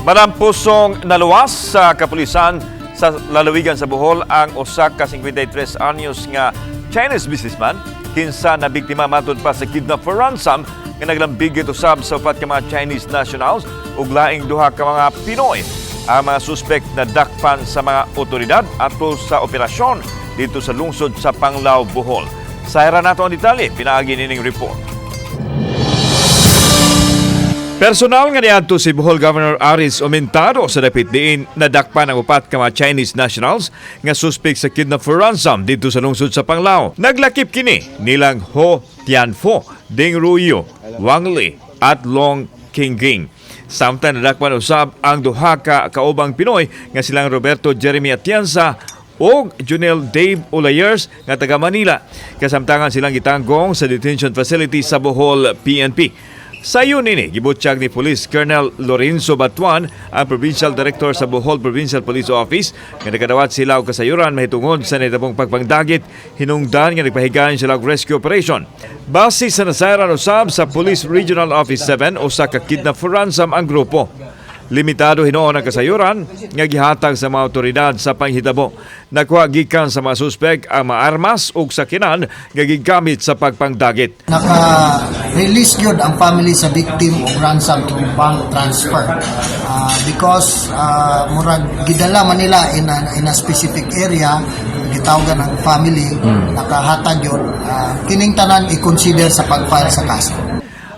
Manampusong naluwas sa kapulisan sa lalawigan sa Bohol ang usa ka 53 anyos nga Chinese businessman kinsa na biktima matud pa sa kidnap for ransom nga naglambig usab sa upat ka mga Chinese nationals ug laing duha ka mga Pinoy. Ang mga suspect na dakpan sa mga otoridad ato sa operasyon dito sa lungsod sa Panglao, Bohol. Sayra nato ang detalye, pinaagi nining report. Personal nga niadto si Bohol Governor Aris Omentado sa dapit diin nadakpan ang upat ka mga Chinese nationals nga suspect sa kidnap for ransom dito sa lungsod sa Panglao. Naglakip kini nilang Ho Tianfo, Ding Ruyo, Wang Li at Long Qingjing. Samtang nadakpan usab ang duha ka kaubang Pinoy nga silang Roberto Jeremy Atienza o Junel Dave Olayers nga taga Manila. Kasamtangan silang gitanggong sa detention facility sa Bohol PNP. Sa yun ini, gibutsyag ni Police Colonel Lorenzo Batuan, ang Provincial Director sa Bohol Provincial Police Office, nga nakadawat sila og kasayuran mahitungod sa nahitabong pagpangdagit, hinungdan nga nagpahigayon sila og rescue operation. Base sa nasayran usab sa Police Regional Office 7 o sa kidnap for ransom ang grupo. Limitado hinoon ang kasayuran nga gihatag sa mga otoridad sa panghitabo. Nakuha gikan sa mga suspek ang mga armas ug sakinan nga gigamit sa pagpangdagit. Naka-release yun ang family sa victim of ransom through bank transfer because murag gidala man nila in a specific area, gitawagan ang family, nakahatag yun, kining tanan i-consider sa pag-file sa kaso.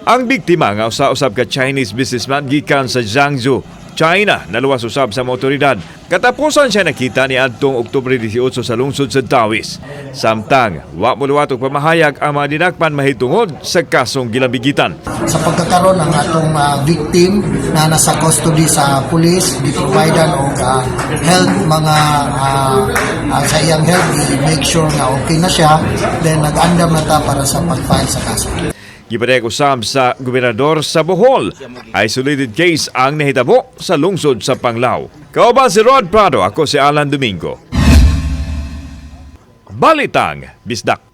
Ang biktima nga usa-usab ka Chinese businessman gikan sa Jiangsu, China, naluwas usab sa mga otoridad. Katapusan siya nakita ni adtong Oktubre 18 sa lungsod sa Tawiz. Samtang wa muluwat og pamahayag ang mga dinakpan mahitungod sa kasong gilambigitan. Sa pagkakaroon ng atong victim na nasa custody sa police, giprovidean og health mga sa iyang health, i-make sure na okay na siya, then nag-andam na ta para sa pag-file sa kaso. Gipadayag usab sa gobernador sa Bohol. Isolated case ang nahitabo sa lungsod sa Panglao. Kauban si Rod Prado, ako si Alan Domingo. Balitang Bisdak.